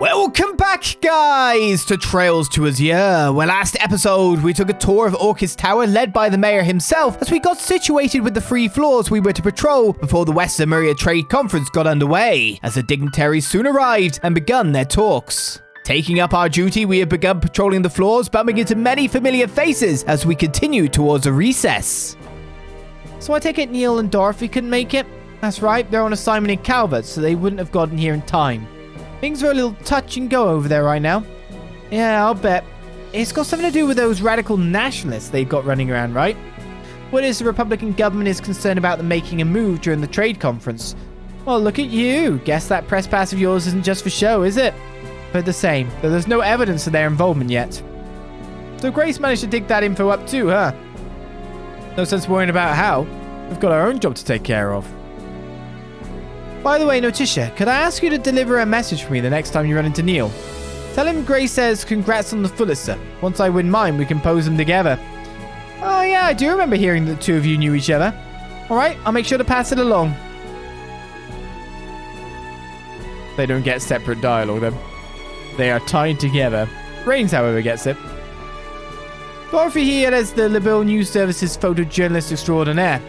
Welcome back, guys, to Trails to Azure, where last episode we took a tour of Orcas Tower led by the mayor himself as we got situated with the 3 floors we were to patrol before the West Zemuria Trade Conference got underway, as the dignitaries soon arrived and begun their talks. Taking up our duty, we have begun patrolling the floors, bumping into many familiar faces as we continue towards a recess. So I take it Neil and Dorothy couldn't make it? That's right, they're on assignment in Calvert, so they wouldn't have gotten here in time. Things are a little touch and go over there right now. Yeah, I'll bet. It's got something to do with those radical nationalists they've got running around, right? What is the Republican government is concerned about them making a move during the trade conference? Well, look at you. Guess that press pass of yours isn't just for show, is it? But the same, though there's no evidence of their involvement yet. So Grace managed to dig that info up too, huh? No sense worrying about how. We've got our own job to take care of. By the way, Notisha, could I ask you to deliver a message for me the next time you run into Neil? Tell him Grace says congrats on the Pulitzer. Once I win mine, we can pose them together. Oh yeah, I do remember hearing that the two of you knew each other. Alright, I'll make sure to pass it along. They don't get separate dialogue then. They are tied together. Reigns, however, gets it. Dorothy here as the Liberal News Service's photojournalist extraordinaire.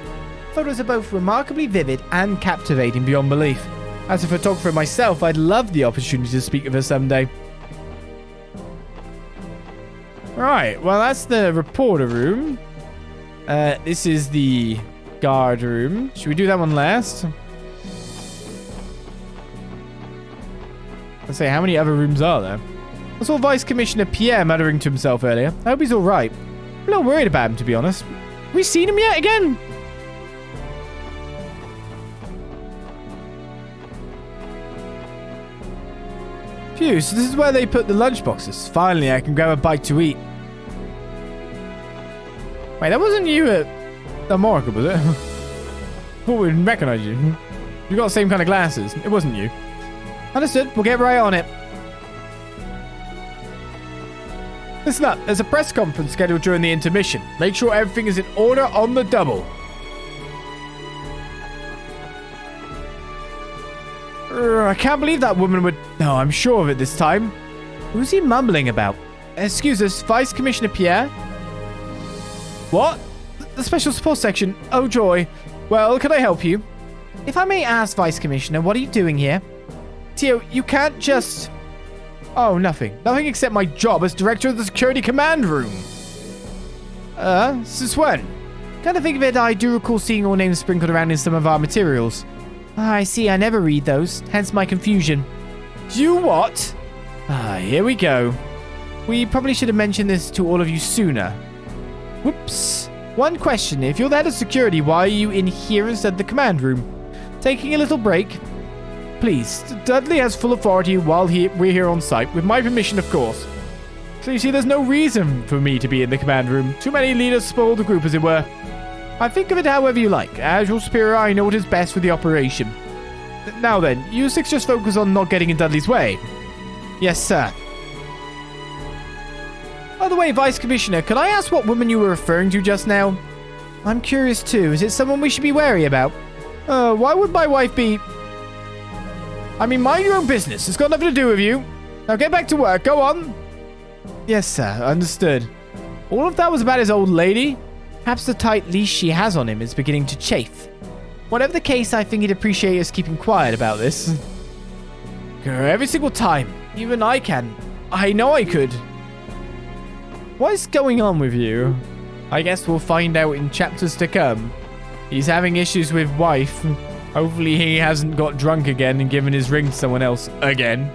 Photos are both remarkably vivid and captivating beyond belief. As a photographer myself, I'd love the opportunity to speak with her someday. Right, well that's the reporter room. This is the guard room. Should we do that one last? Let's say, how many other rooms are there? I saw Vice Commissioner Pierre muttering to himself earlier. I hope he's alright. I'm a little worried about him, to be honest. Have we seen him yet again? Phew, so this is where they put the lunchboxes. Finally, I can grab a bite to eat. Wait, that wasn't you at the market, was it? Thought we'd recognize you. You got the same kind of glasses. It wasn't you. Understood. We'll get right on it. Listen up. There's a press conference scheduled during the intermission. Make sure everything is in order on the double. I can't believe that woman would... No, I'm sure of it this time. Who's he mumbling about? Excuse us, Vice Commissioner Pierre? What? The Special Support Section? Oh, joy. Well, can I help you? If I may ask, Vice Commissioner, what are you doing here? Tio, you can't just... Oh, nothing. Nothing except my job as Director of the Security Command Room. Since when? Kind of think of it, I do recall seeing your names sprinkled around in some of our materials. I see, I never read those, hence my confusion. You what? Here we go. We probably should have mentioned this to all of you sooner. Whoops. One question, if you're the head of security, why are you in here instead of the command room? Taking a little break? Please, Dudley has full authority while we're here on site, with my permission, of course. So you see, there's no reason for me to be in the command room. Too many leaders spoil the group, as it were. I think of it however you like. As your superior, I know what is best for the operation. Now then, you 6 just focus on not getting in Dudley's way. Yes, sir. By the way, Vice Commissioner, could I ask what woman you were referring to just now? I'm curious too. Is it someone we should be wary about? Why would my wife be... I mean, mind your own business. It's got nothing to do with you. Now get back to work. Go on. Yes, sir. Understood. All of that was about his old lady? Perhaps the tight leash she has on him is beginning to chafe. Whatever the case, I think he'd appreciate us keeping quiet about this. Every single time. Even I can. I know I could. What is going on with you? I guess we'll find out in chapters to come. He's having issues with wife. Hopefully he hasn't got drunk again and given his ring to someone else again.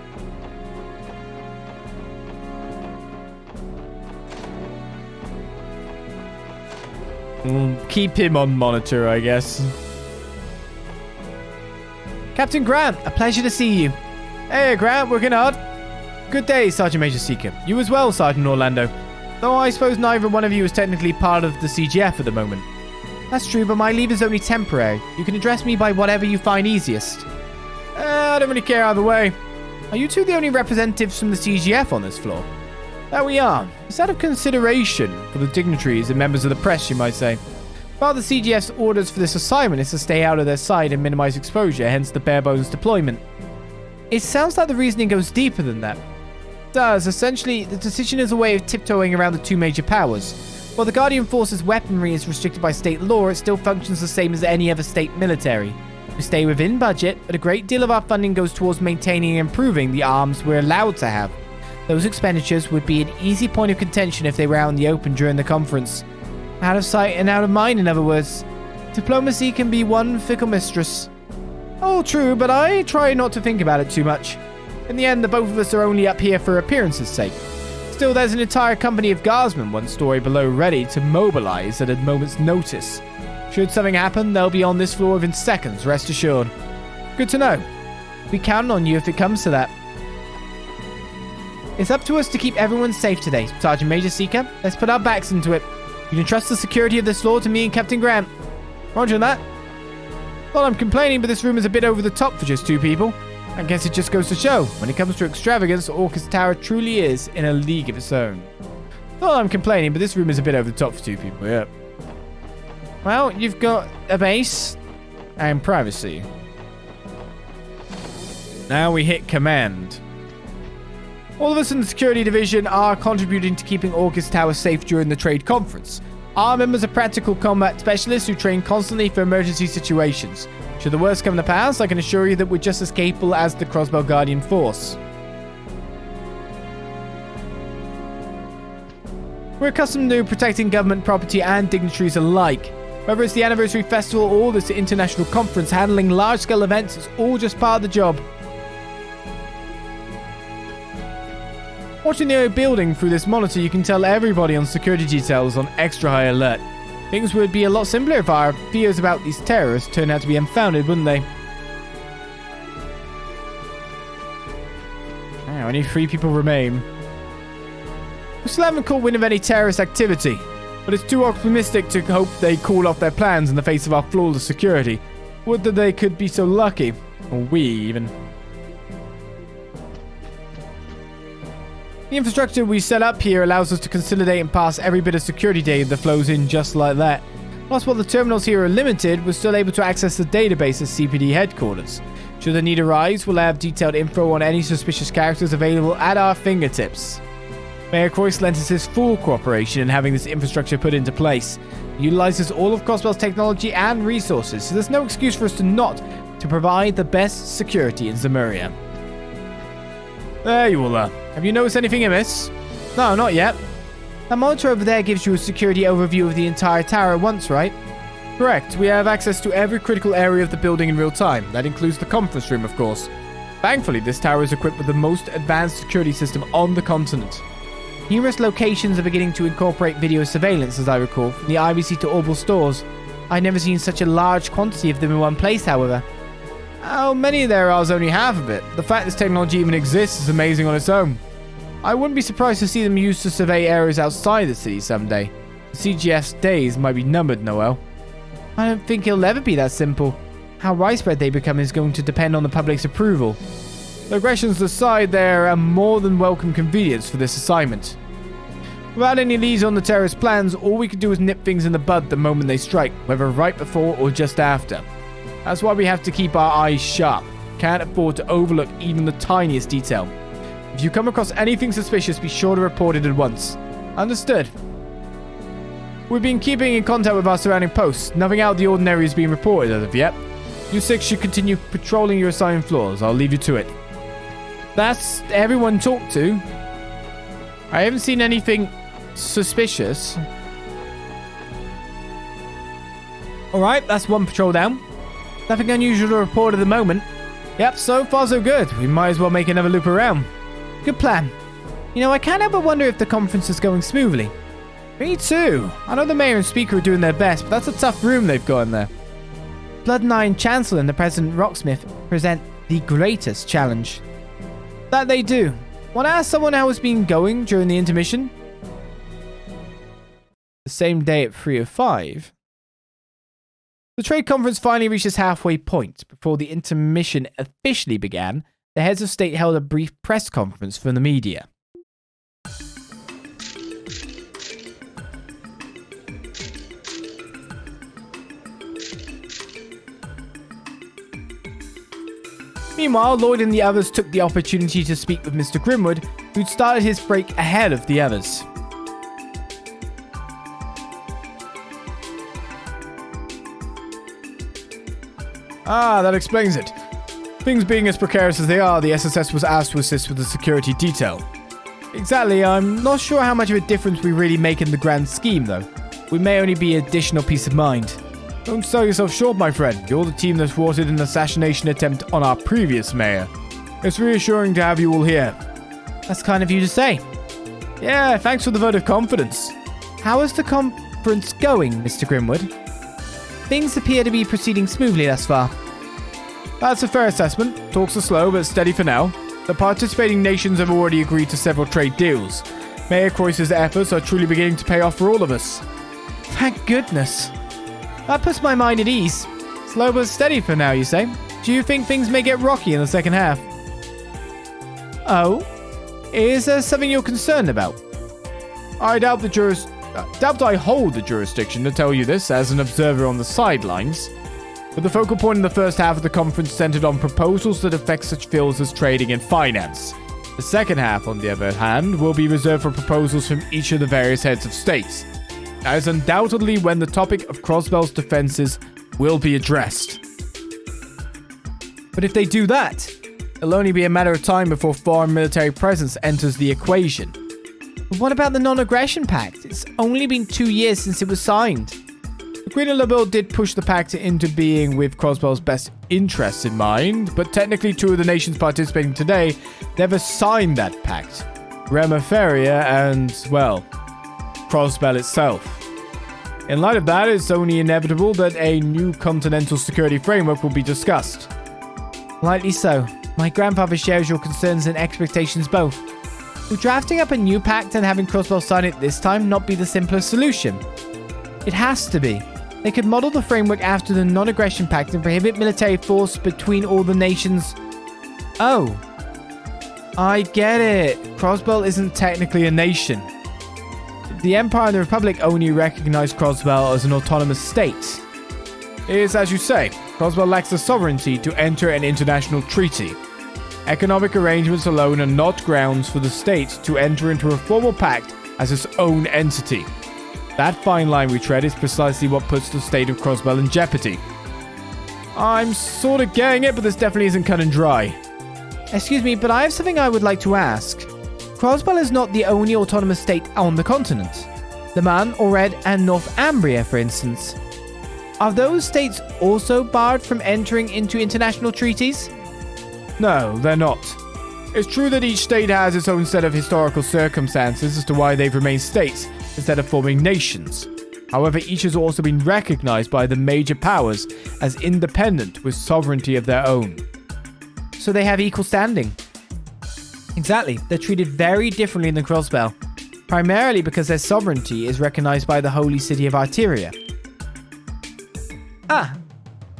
Keep him on monitor, I guess. Captain Grant, a pleasure to see you. Hey, Grant, working hard? Good day, Sergeant Major Seeker. You as well, Sergeant Orlando. Though I suppose neither one of you is technically part of the CGF at the moment. That's true, but my leave is only temporary. You can address me by whatever you find easiest. I don't really care either way. Are you two the only representatives from the CGF on this floor? That we are. It's out of consideration for the dignitaries and members of the press, you might say. Part of the CGF's orders for this assignment is to stay out of their sight and minimize exposure, hence the bare bones deployment. It sounds like the reasoning goes deeper than that. It does. Essentially, the decision is a way of tiptoeing around the two major powers. While the Guardian Force's weaponry is restricted by state law, it still functions the same as any other state military. We stay within budget, but a great deal of our funding goes towards maintaining and improving the arms we're allowed to have. Those expenditures would be an easy point of contention if they were out in the open during the conference. Out of sight and out of mind, in other words. Diplomacy can be one fickle mistress. Oh, true, but I try not to think about it too much. In the end, the both of us are only up here for appearance's sake. Still, there's an entire company of guardsmen one story below ready to mobilize at a moment's notice. Should something happen, they'll be on this floor within seconds, rest assured. Good to know. We count on you if it comes to that. It's up to us to keep everyone safe today, Sergeant Major Seeker. Let's put our backs into it. You can trust the security of this floor to me and Captain Grant. Roger that. Well, I'm complaining, but this room is a bit over the top for just two people. I guess it just goes to show, when it comes to extravagance, Orcas Tower truly is in a league of its own. Well, I'm complaining, but this room is a bit over the top for two people, yeah. Well, you've got a base and privacy. Now we hit command. All of us in the security division are contributing to keeping Orcas Tower safe during the trade conference. Our members are practical combat specialists who train constantly for emergency situations. Should the worst come to pass, I can assure you that we're just as capable as the Crossbell Guardian Force. We're accustomed to protecting government property and dignitaries alike. Whether it's the anniversary festival or this international conference, handling large-scale events is all just part of the job. Watching the building through this monitor, you can tell everybody on security details on extra high alert. Things would be a lot simpler if our fears about these terrorists turned out to be unfounded, wouldn't they? Now, only 3 people remain. We still haven't caught wind of any terrorist activity, but it's too optimistic to hope they call off their plans in the face of our flawless security. Would that they could be so lucky. Or we, even. The infrastructure we set up here allows us to consolidate and pass every bit of security data that flows in just like that. Plus, while the terminals here are limited, we're still able to access the database at CPD headquarters. Should the need arise, we'll have detailed info on any suspicious characters available at our fingertips. Mayor Croyce lent us his full cooperation in having this infrastructure put into place. He utilizes all of Crossbell's technology and resources, so there's no excuse for us to provide the best security in Zemuria. There you all are. Have you noticed anything amiss? No, not yet. That monitor over there gives you a security overview of the entire tower at once, right? Correct. We have access to every critical area of the building in real time. That includes the conference room, of course. Thankfully, this tower is equipped with the most advanced security system on the continent. Numerous locations are beginning to incorporate video surveillance, as I recall, from the IBC to Orbital stores. I've never seen such a large quantity of them in one place, however. How many there are is only half of it. The fact this technology even exists is amazing on its own. I wouldn't be surprised to see them used to survey areas outside the city someday. The CGF's days might be numbered, Noel. I don't think it'll ever be that simple. How widespread they become is going to depend on the public's approval. Aggressions aside, they're a more than welcome convenience for this assignment. Without any leads on the terrorist plans, all we can do is nip things in the bud the moment they strike, whether right before or just after. That's why we have to keep our eyes sharp. Can't afford to overlook even the tiniest detail. If you come across anything suspicious, be sure to report it at once. Understood. We've been keeping in contact with our surrounding posts. Nothing out of the ordinary is being reported as of yet. You 6 should continue patrolling your assigned floors. I'll leave you to it. That's everyone talked to. I haven't seen anything suspicious. Alright, that's one patrol down. Nothing unusual to report at the moment. Yep, so far so good. We might as well make another loop around. Good plan. You know, I can't help but wonder if the conference is going smoothly. Me too. I know the mayor and speaker are doing their best, but that's a tough room they've got in there. Blood Nine Chancellor and the President Rocksmith present the greatest challenge. That they do. Want to ask someone how it's been going during the intermission? The same day at 3:05. The trade conference finally reached its halfway point. Before the intermission officially began, the heads of state held a brief press conference for the media. Meanwhile, Lloyd and the others took the opportunity to speak with Mr. Grimwood, who'd started his break ahead of the others. Ah, that explains it. Things being as precarious as they are, the SSS was asked to assist with the security detail. Exactly, I'm not sure how much of a difference we really make in the grand scheme, though. We may only be additional peace of mind. Don't sell yourself short, my friend. You're the team that thwarted an assassination attempt on our previous mayor. It's reassuring to have you all here. That's kind of you to say. Yeah, thanks for the vote of confidence. How is the conference going, Mr. Grimwood? Things appear to be proceeding smoothly thus far. That's a fair assessment. Talks are slow but steady for now. The participating nations have already agreed to several trade deals. Mayor Croyce's efforts are truly beginning to pay off for all of us. Thank goodness. That puts my mind at ease. Slow but steady for now, you say? Do you think things may get rocky in the second half? Oh? Is there something you're concerned about? I doubt I hold the jurisdiction to tell you this as an observer on the sidelines. But the focal point in the first half of the conference centered on proposals that affect such fields as trading and finance. The second half, on the other hand, will be reserved for proposals from each of the various heads of states. That is undoubtedly when the topic of Crossbell's defenses will be addressed. But if they do that, it'll only be a matter of time before foreign military presence enters the equation. But what about the non-aggression pact? It's only been 2 years since it was signed. The Queen of Labil did push the pact into being with Crossbell's best interests in mind, but technically 2 of the nations participating today never signed that pact. Remaferia and, well, Crossbell itself. In light of that, it's only inevitable that a new continental security framework will be discussed. Likely so. My grandfather shares your concerns and expectations both. Will drafting up a new pact and having Crossbell sign it this time not be the simplest solution? It has to be. They could model the framework after the non-aggression pact and prohibit military force between all the nations. Oh. I get it. Crossbell isn't technically a nation. The Empire and the Republic only recognize Crossbell as an autonomous state. It is as you say, Crossbell lacks the sovereignty to enter an international treaty. Economic arrangements alone are not grounds for the state to enter into a formal pact as its own entity. That fine line we tread is precisely what puts the state of Crossbell in jeopardy. I'm sort of getting it, but this definitely isn't cut and dry. Excuse me, but I have something I would like to ask. Crossbell is not the only autonomous state on the continent. The Man, Ored, and Northumbria, for instance. Are those states also barred from entering into international treaties? No, they're not. It's true that each state has its own set of historical circumstances as to why they've remained states instead of forming nations. However, each has also been recognized by the major powers as independent with sovereignty of their own. So they have equal standing. Exactly, they're treated very differently than Crossbell, primarily because their sovereignty is recognized by the Holy City of Arteria. Ah,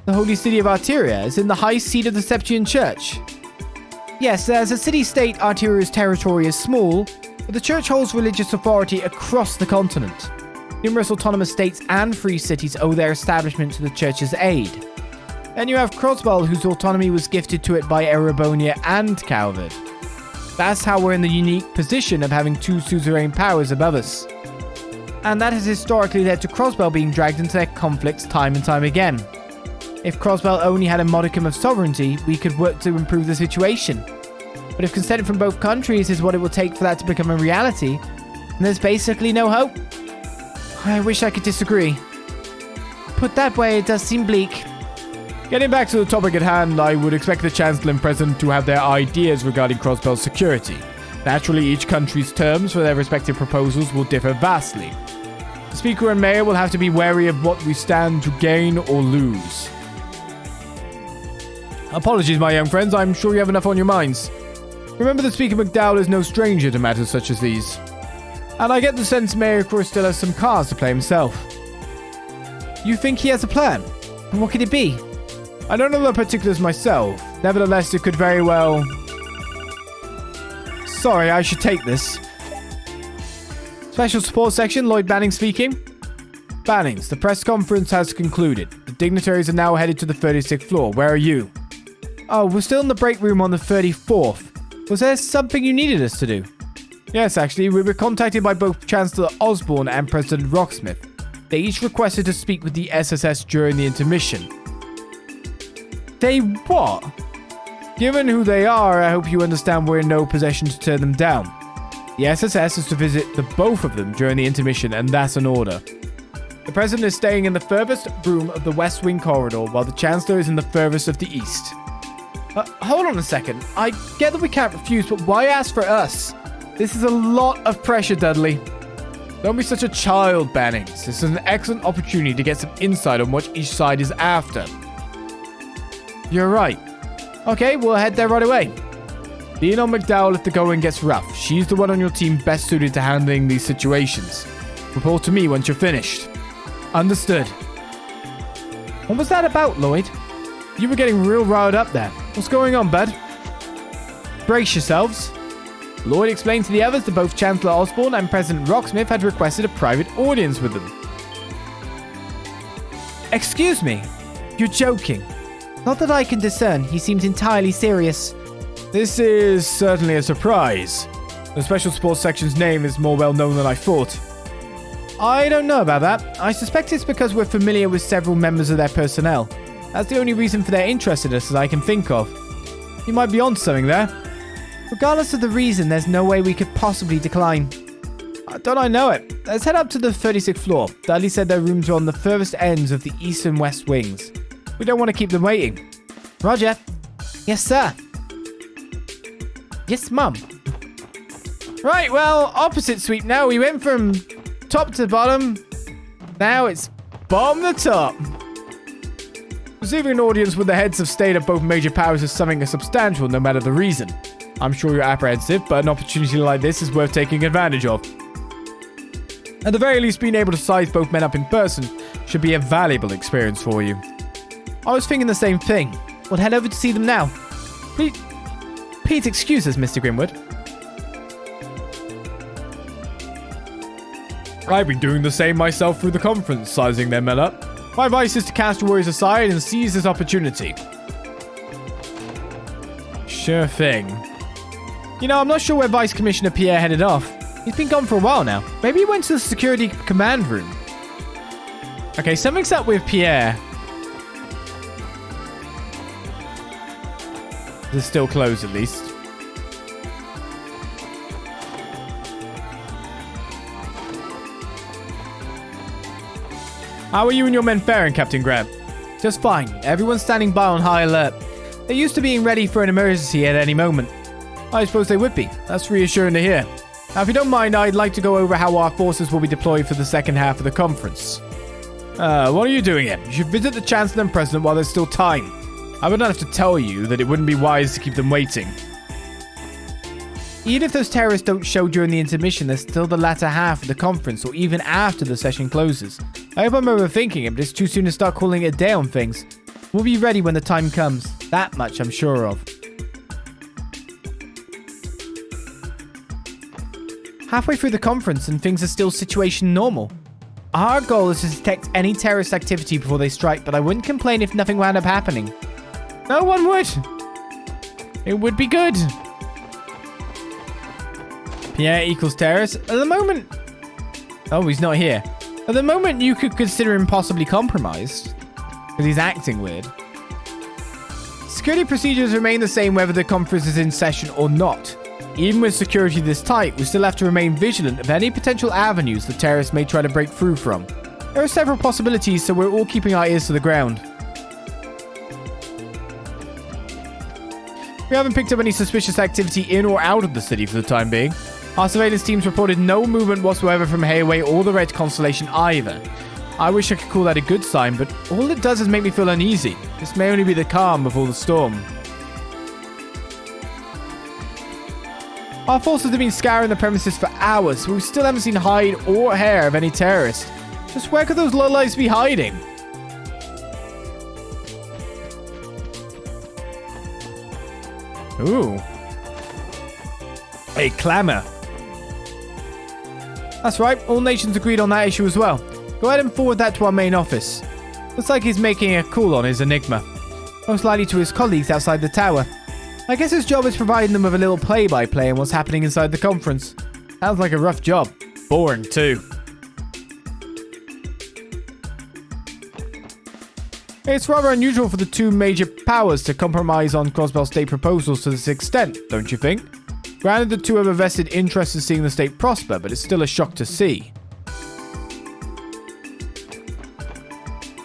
the Holy City of Arteria is in the high seat of the Septian Church. Yes, as a city-state, Arteria's territory is small, but the church holds religious authority across the continent. Numerous autonomous states and free cities owe their establishment to the church's aid. Then you have Crossbell, whose autonomy was gifted to it by Erebonia and Calvard. That's how we're in the unique position of having 2 suzerain powers above us. And that has historically led to Crossbell being dragged into their conflicts time and time again. If Crossbell only had a modicum of sovereignty, we could work to improve the situation. But if consent from both countries is what it will take for that to become a reality, then there's basically no hope. I wish I could disagree. Put that way, it does seem bleak. Getting back to the topic at hand, I would expect the Chancellor and President to have their ideas regarding Crossbell's security. Naturally, each country's terms for their respective proposals will differ vastly. The Speaker and Mayor will have to be wary of what we stand to gain or lose. Apologies, my young friends, I'm sure you have enough on your minds. Remember that Speaker McDowell is no stranger to matters such as these. And I get the sense Mayor Croy still has some cards to play himself. You think he has a plan? And what could it be? I don't know the particulars myself. Nevertheless, it could very well... Sorry, I should take this. Special support section, Lloyd Banning speaking. Bannings, the press conference has concluded. The dignitaries are now headed to the 36th floor. Where are you? Oh, we're still in the break room on the 34th. Was there something you needed us to do? Yes, actually, we were contacted by both Chancellor Osborne and President Rocksmith. They each requested to speak with the SSS during the intermission. They what? Given who they are, I hope you understand we're in no possession to turn them down. The SSS is to visit the both of them during the intermission, and that's an order. The President is staying in the furthest room of the West Wing corridor, while the Chancellor is in the furthest of the East. Hold on a second. I get that we can't refuse, but why ask for us? This is a lot of pressure, Dudley. Don't be such a child, Bannings. This is an excellent opportunity to get some insight on what each side is after. You're right. Okay, we'll head there right away. Lean on McDowell if the going gets rough. She's the one on your team best suited to handling these situations. Report to me once you're finished. Understood. What was that about, Lloyd? You were getting real riled up there. What's going on, bud? Brace yourselves. Lloyd explained to the others that both Chancellor Osborne and President Rocksmith had requested a private audience with them. Excuse me? You're joking. Not that I can discern. He seems entirely serious. This is certainly a surprise. The Special Sports Section's name is more well known than I thought. I don't know about that. I suspect it's because we're familiar with several members of their personnel. That's the only reason for their interest in us that I can think of. You might be onto something there. Regardless of the reason, there's no way we could possibly decline. Don't I know it? Let's head up to the 36th floor. Dudley said their rooms are on the furthest ends of the east and west wings. We don't want to keep them waiting. Roger. Yes, sir. Yes, Mum. Right, well, opposite sweep now. We went from top to bottom. Now it's bottom to top. Receiving an audience with the heads of state of both major powers is something substantial, no matter the reason. I'm sure you're apprehensive, but an opportunity like this is worth taking advantage of. At the very least, being able to size both men up in person should be a valuable experience for you. I was thinking the same thing. We'll head over to see them now. Please excuse us, Mr. Grimwood. I've been doing the same myself through the conference, sizing their men up. My advice is to cast your worries aside and seize this opportunity. Sure thing. You know, I'm not sure where Vice Commissioner Pierre headed off. He's been gone for a while now. Maybe he went to the security command room. Okay, something's up with Pierre. It's still closed, at least. How are you and your men faring, Captain Grant? Just fine. Everyone's standing by on high alert. They're used to being ready for an emergency at any moment. I suppose they would be. That's reassuring to hear. Now, if you don't mind, I'd like to go over how our forces will be deployed for the second half of the conference. What are you doing here? You should visit the Chancellor and President while there's still time. I would not have to tell you that it wouldn't be wise to keep them waiting. Even if those terrorists don't show during the intermission, there's still the latter half of the conference, or even after the session closes. I hope I'm overthinking it, but it's too soon to start calling it a day on things. We'll be ready when the time comes. That much I'm sure of. Halfway through the conference and things are still situation normal. Our goal is to detect any terrorist activity before they strike, but I wouldn't complain if nothing wound up happening. No one would. It would be good. Pierre equals terrorist. At the moment... Oh, he's not here. At the moment, you could consider him possibly compromised. Because he's acting weird. Security procedures remain the same whether the conference is in session or not. Even with security this tight, we still have to remain vigilant of any potential avenues the terrorists may try to break through from. There are several possibilities, so we're all keeping our ears to the ground. We haven't picked up any suspicious activity in or out of the city for the time being. Our surveillance teams reported no movement whatsoever from Hayway or the Red Constellation either. I wish I could call that a good sign, but all it does is make me feel uneasy. This may only be the calm before the storm. Our forces have been scouring the premises for hours, but we still haven't seen hide or hair of any terrorist. Just where could those lowlifes be hiding? Ooh. A clamor. That's right, all nations agreed on that issue as well. Go ahead and forward that to our main office. Looks like he's making a call on his enigma. most likely to his colleagues outside the tower. I guess his job is providing them with a little play-by-play on what's happening inside the conference. Sounds like a rough job. Boring, too. It's rather unusual for the two major powers to compromise on Crossbell state proposals to this extent, don't you think? Granted, the two have a vested interest in seeing the state prosper, but it's still a shock to see.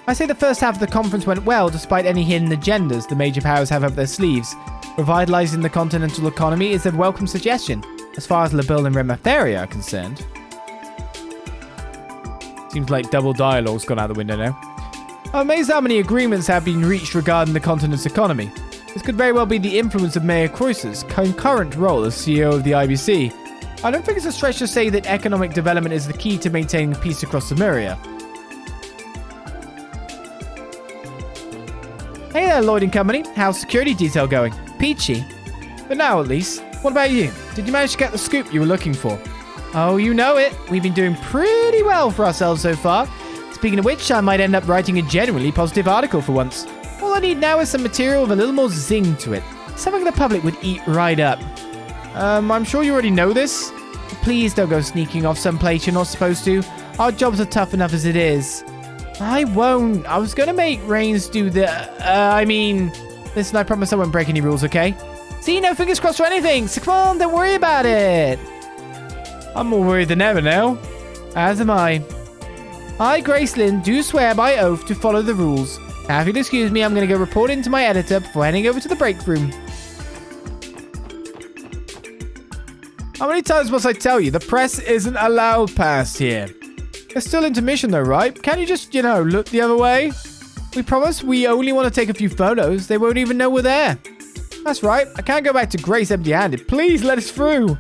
I say the first half of the conference went well, despite any hidden agendas the major powers have up their sleeves. Revitalizing the continental economy is a welcome suggestion, as far as Labil and Rematheria are concerned. Seems like double dialogue's gone out the window now. I'm amazed how many agreements have been reached regarding the continent's economy. This could very well be the influence of Mayor Croiss's concurrent role as CEO of the IBC. I don't think it's a stretch to say that economic development is the key to maintaining peace across Zemuria. Hey there, Lloyd & Company. How's security detail going? Peachy. But now at least. What about you? Did you manage to get the scoop you were looking for? Oh, you know it. We've been doing pretty well for ourselves so far. Speaking of which, I might end up writing a genuinely positive article for once. All I need now is some material with a little more zing to it. Something the public would eat right up. I'm sure you already know this. Please don't go sneaking off someplace you're not supposed to. Our jobs are tough enough as it is. I won't. I was going to make Reigns do the... Listen, I promise I won't break any rules, okay? See, no fingers crossed for anything. So come on, don't worry about it. I'm more worried than ever now. As am I. I, Gracelyn, do swear by oath to follow the rules. Now, if you'll excuse me, I'm going to go report in to my editor before heading over to the break room. How many times must I tell you? The press isn't allowed past here. It's still intermission though, right? Can't you just, look the other way? We promise we only want to take a few photos. They won't even know we're there. That's right. I can't go back to Grace empty-handed. Please let us through.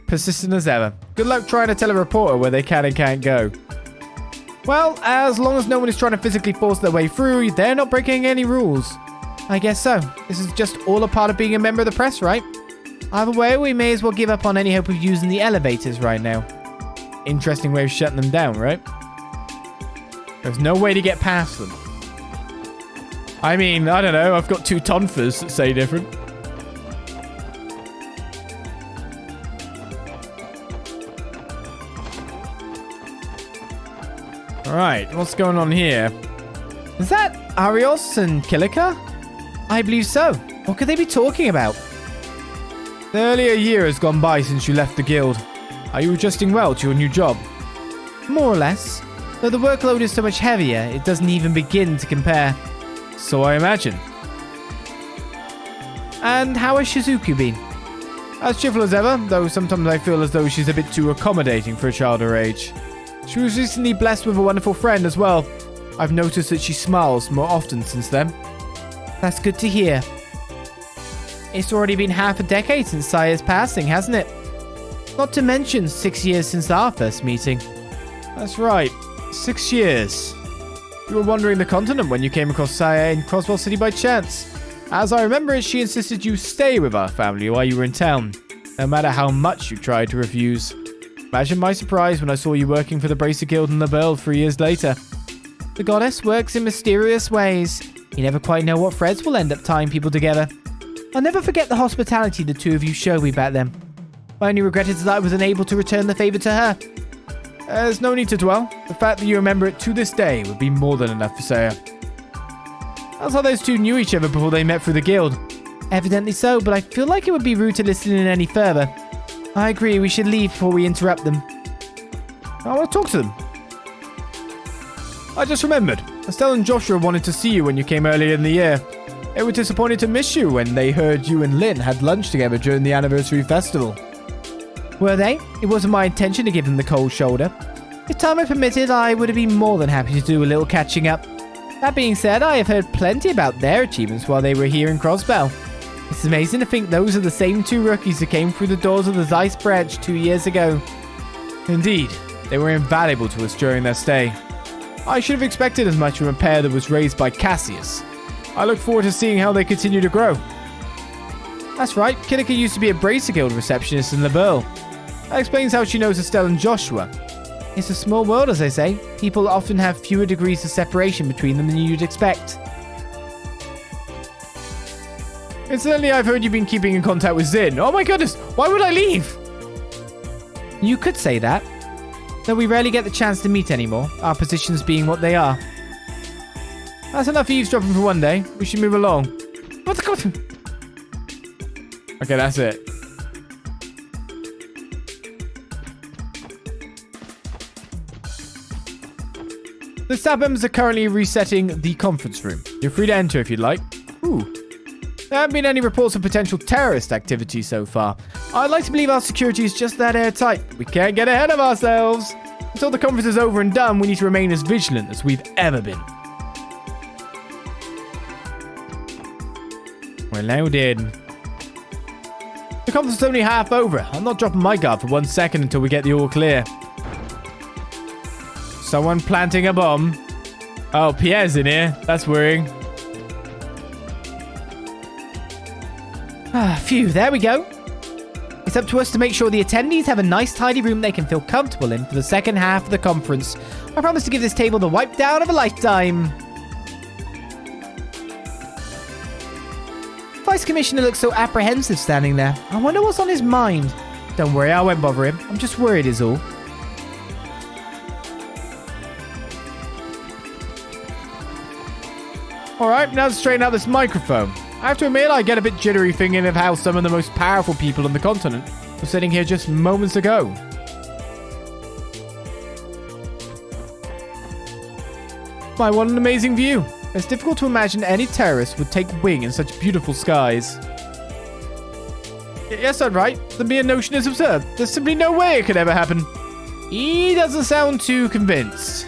Persistent as ever. Good luck trying to tell a reporter where they can and can't go. Well, as long as no one is trying to physically force their way through, they're not breaking any rules. I guess so. This is just all a part of being a member of the press, right? Either way, we may as well give up on any hope of using the elevators right now. Interesting way of shutting them down, right? There's no way to get past them. I mean, I don't know. I've got two tonfas that say different. Alright, what's going on here? Is that Arios and Kilika? I believe so. What could they be talking about? Nearly a year has gone by since you left the guild. Are you adjusting well to your new job? More or less. Though the workload is so much heavier, it doesn't even begin to compare. So I imagine. And how has Shizuku been? As cheerful as ever, though sometimes I feel as though she's a bit too accommodating for a child her age. She was recently blessed with a wonderful friend as well. I've noticed that she smiles more often since then. That's good to hear. It's already been half a decade since Saya's passing, hasn't it? Not to mention 6 years since our first meeting. That's right, 6 years. You were wandering the continent when you came across Saya in Crossbell City by chance. As I remember it, she insisted you stay with our family while you were in town, no matter how much you tried to refuse. Imagine my surprise when I saw you working for the Bracer Guild in the Burl 3 years later. The goddess works in mysterious ways. You never quite know what threads will end up tying people together. I'll never forget the hospitality the two of you showed me back then. My only regret is that I was unable to return the favour to her. There's no need to dwell. The fact that you remember it to this day would be more than enough for Saya. That's how those two knew each other before they met through the guild. Evidently so, but I feel like it would be rude to listen in any further. I agree, we should leave before we interrupt them. I want to talk to them. I just remembered. Estelle and Joshua wanted to see you when you came earlier in the year. They were disappointed to miss you when they heard you and Lynn had lunch together during the anniversary festival. Were they? It wasn't my intention to give them the cold shoulder. If time had permitted, I would have been more than happy to do a little catching up. That being said, I have heard plenty about their achievements while they were here in Crossbell. It's amazing to think those are the same two rookies who came through the doors of the Zeiss branch 2 years ago. Indeed, they were invaluable to us during their stay. I should have expected as much from a pair that was raised by Cassius. I look forward to seeing how they continue to grow. That's right, Kilika used to be a Bracer Guild receptionist in Labil. That explains how she knows Estelle and Joshua. It's a small world, as they say. People often have fewer degrees of separation between them than you'd expect. Incidentally, I've heard you've been keeping in contact with Zin. Oh my goodness, why would I leave? You could say that. Though we rarely get the chance to meet anymore, our positions being what they are. That's enough eavesdropping for one day. We should move along. What the god? Okay, that's it. The staff members are currently resetting the conference room. You're free to enter if you'd like. Ooh. There haven't been any reports of potential terrorist activity so far. I'd like to believe our security is just that airtight. We can't get ahead of ourselves. Until the conference is over and done, we need to remain as vigilant as we've ever been. We're loud in. The conference is only half over. I'm not dropping my guard for 1 second until we get the all clear. Someone planting a bomb. Oh, Pierre's in here. That's worrying. Phew, there we go. It's up to us to make sure the attendees have a nice tidy room they can feel comfortable in for the second half of the conference. I promise to give this table the wipe down of a lifetime. Vice Commissioner looks so apprehensive standing there. I wonder what's on his mind. Don't worry, I won't bother him. I'm just worried is all. Alright, now to straighten out this microphone. I have to admit, I get a bit jittery thinking of how some of the most powerful people on the continent were sitting here just moments ago. My, what an amazing view. It's difficult to imagine any terrorist would take wing in such beautiful skies. Yes, I'm right. The mere notion is absurd. There's simply no way it could ever happen. He doesn't sound too convinced.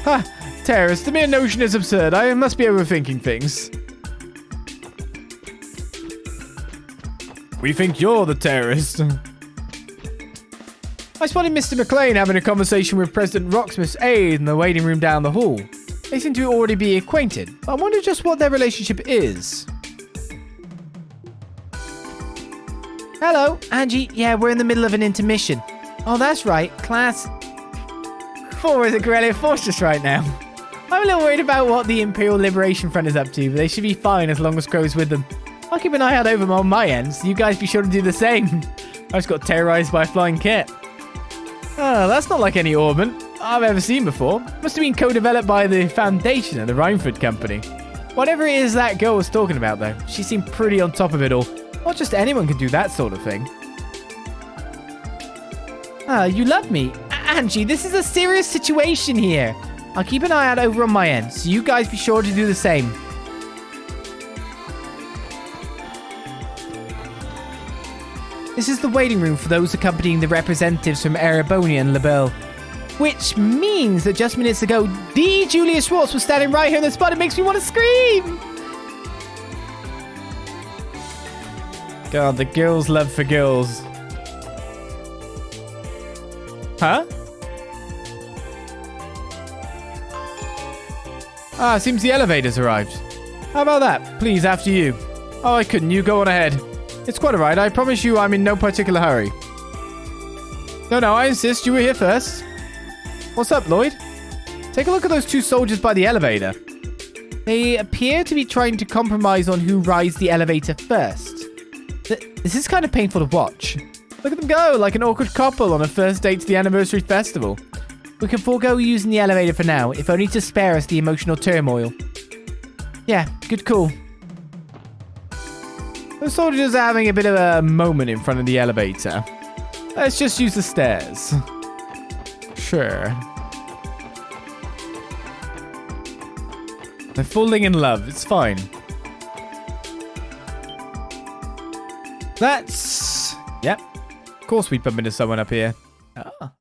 Ha! Terrorist, the mere notion is absurd. I must be overthinking things. We think you're the terrorist. I spotted Mr. McLean having a conversation with President Rocksmith's aide in the waiting room down the hall. They seem to already be acquainted. I wonder just what their relationship is. Hello, Angie. Yeah, we're in the middle of an intermission. Oh, that's right. Class 4 is at Corellia Fortress right now. I'm a little worried about what the Imperial Liberation Front is up to, but they should be fine as long as Crow's with them. I'll keep an eye out over them on my end, so you guys be sure to do the same. I just got terrorized by a flying kit. Oh, that's not like any orbment I've ever seen before. Must have been co-developed by the Foundation and the Rhineford Company. Whatever it is that girl was talking about, though, she seemed pretty on top of it all. Not just anyone can do that sort of thing. Ah, you love me. Angie, this is a serious situation here. I'll keep an eye out over on my end, so you guys be sure to do the same. This is the waiting room for those accompanying the representatives from Erebonia and Lebel. Which means that just minutes ago, the Julia Schwartz was standing right here in the spot. It makes me want to scream! God, the girls' love for girls. Huh? Ah, seems the elevator's arrived. How about that? Please, after you. Oh, I couldn't. You go on ahead. It's quite alright. I promise you I'm in no particular hurry. No, I insist. You were here first. What's up, Lloyd? Take a look at those two soldiers by the elevator. They appear to be trying to compromise on who rides the elevator first. This is kind of painful to watch. Look at them go, like an awkward couple on a first date to the anniversary festival. We can forego using the elevator for now, if only to spare us the emotional turmoil. Yeah, good call. The soldiers are having a bit of a moment in front of the elevator. Let's just use the stairs. Sure. They're falling in love. It's fine. That's... Yep. Of course we'd bump into someone up here. Ah.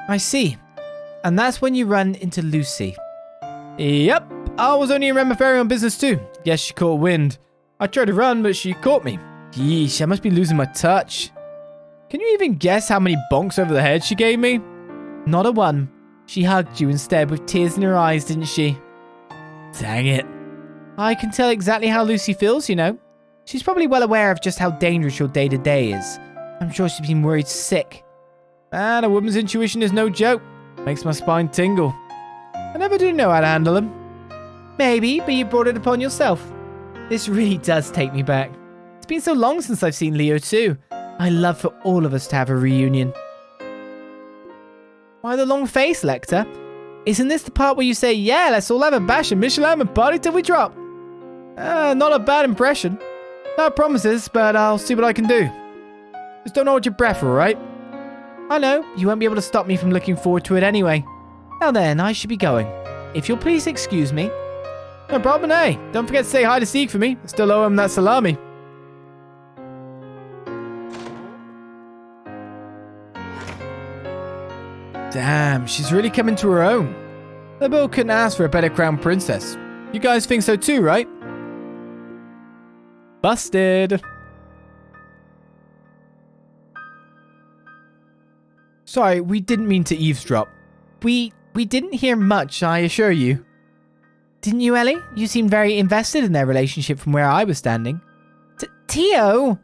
I see. And that's when you run into Lucy. Yep. I was only in Remaferry on business too. Guess she caught wind. I tried to run, but she caught me. Yeesh, I must be losing my touch. Can you even guess how many bonks over the head she gave me? Not a one. She hugged you instead with tears in her eyes, didn't she? Dang it. I can tell exactly how Lucy feels, you know. She's probably well aware of just how dangerous your day-to-day is. I'm sure she's been worried sick. Man, a woman's intuition is no joke. Makes my spine tingle. I never do know how to handle them. Maybe, but you brought it upon yourself. This really does take me back. It's been so long since I've seen Leo too. I love for all of us to have a reunion. Why the long face, Lecter? Isn't this the part where you say, yeah, let's all have a bash and Michelin and party till we drop? Not a bad impression. No promises, but I'll see what I can do. Just don't hold your breath, alright? I know, you won't be able to stop me from looking forward to it anyway. Now then, I should be going. If you'll please excuse me. No problem, eh? Don't forget to say hi to Sieg for me. I still owe him that salami. Damn, she's really coming to her own. The bill couldn't ask for a better crown princess. You guys think so too, right? Busted. Sorry, we didn't mean to eavesdrop. We didn't hear much, I assure you. Didn't you, Ellie? You seemed very invested in their relationship from where I was standing. Tio?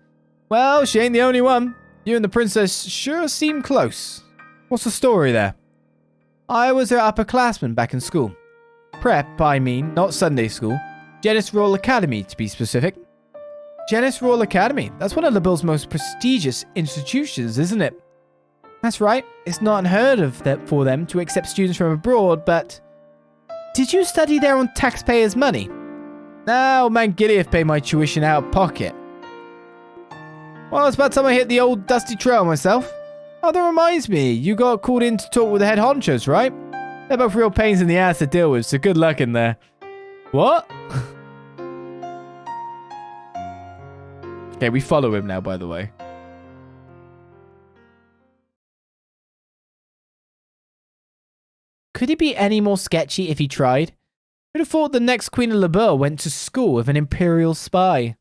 Well, she ain't the only one. You and the princess sure seem close. What's the story there? I was her upperclassman back in school. Prep, I mean, not Sunday school. Genis Royal Academy, to be specific. Genis Royal Academy? That's one of LaBelle's most prestigious institutions, isn't it? That's right. It's not unheard of for them to accept students from abroad, but... Did you study there on taxpayers' money? No, man, Gilead paid my tuition out of pocket. Well, it's about time I hit the old dusty trail myself. Oh, that reminds me, you got called in to talk with the head honchos, right? They're both real pains in the ass to deal with, so good luck in there. What? Okay, we follow him now, by the way. Could he be any more sketchy if he tried? Who'd have thought the next Queen of LaBelle went to school with an imperial spy?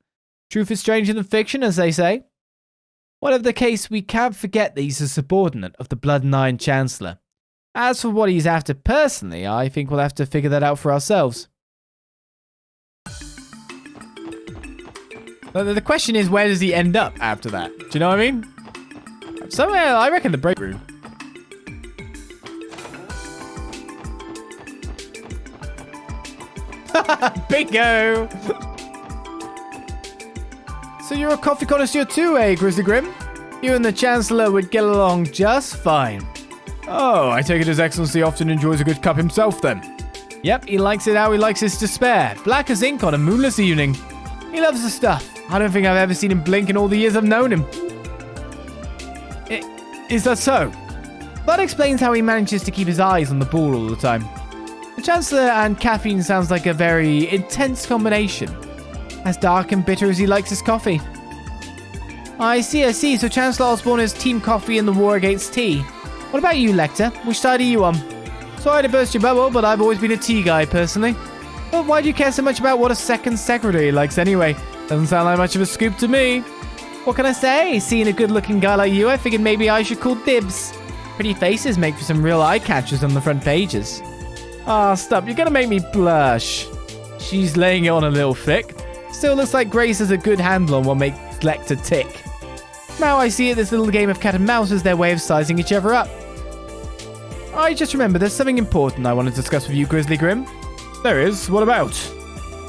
Truth is stranger than fiction, as they say. Whatever the case, we can't forget that he's a subordinate of the Blood and Iron Chancellor. As for what he's after personally, I think we'll have to figure that out for ourselves. The question is, where does he end up after that? Do you know what I mean? Somewhere, I reckon the break room. Bingo! So you're a coffee connoisseur too, eh, Grizzly Grim? You and the Chancellor would get along just fine. Oh, I take it His Excellency often enjoys a good cup himself then. Yep, he likes it how he likes his despair. Black as ink on a moonless evening. He loves the stuff. I don't think I've ever seen him blink in all the years I've known him. Is that so? That explains how he manages to keep his eyes on the ball all the time. The Chancellor and caffeine sounds like a very intense combination. As dark and bitter as he likes his coffee. I see. So Chancellor Osborne is team coffee in the war against tea. What about you, Lecter? Which side are you on? Sorry to burst your bubble, but I've always been a tea guy, personally. But why do you care so much about what a second secretary likes anyway? Doesn't sound like much of a scoop to me. What can I say? Seeing a good-looking guy like you, I figured maybe I should call dibs. Pretty faces make for some real eye-catchers on the front pages. Ah, stop. You're gonna make me blush. She's laying it on a little thick. Still looks like Grace has a good handle on what makes Lecter tick. Now I see it, this little game of cat and mouse is their way of sizing each other up. I just remember there's something important I want to discuss with you, Grizzly Grim. There is? What about?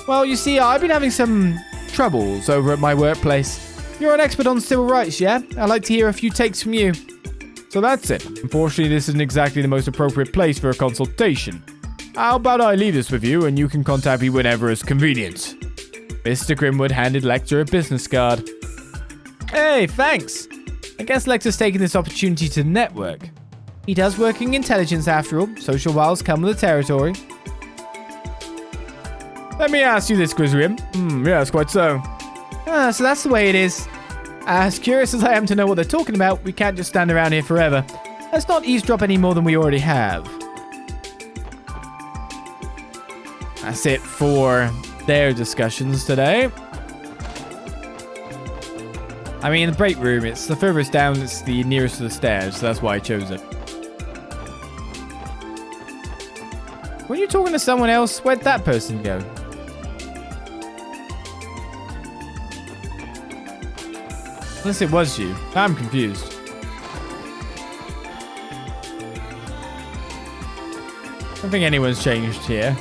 Well, you see, I've been having some troubles over at my workplace. You're an expert on civil rights, yeah? I'd like to hear a few takes from you. So that's it. Unfortunately, this isn't exactly the most appropriate place for a consultation. How about I leave this with you and you can contact me whenever is convenient? Mr. Grimwood handed Lecter a business card. Hey, thanks. I guess Lecter's taking this opportunity to network. He does work in intelligence after all. Social wiles come with the territory. Let me ask you this, Grizzly Grim. Yes, quite so. So that's the way it is. As curious as I am to know what they're talking about, we can't just stand around here forever. Let's not eavesdrop any more than we already have. That's it for their discussions today. I mean, the break room, it's the furthest down, it's the nearest to the stairs, so that's why I chose it. When you're talking to someone else, where'd that person go? Unless it was you. I'm confused. I don't think anyone's changed here.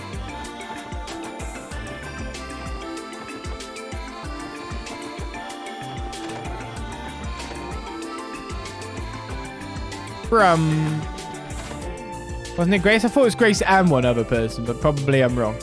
from... Wasn't it Grace? I thought it was Grace and one other person, but probably I'm wrong.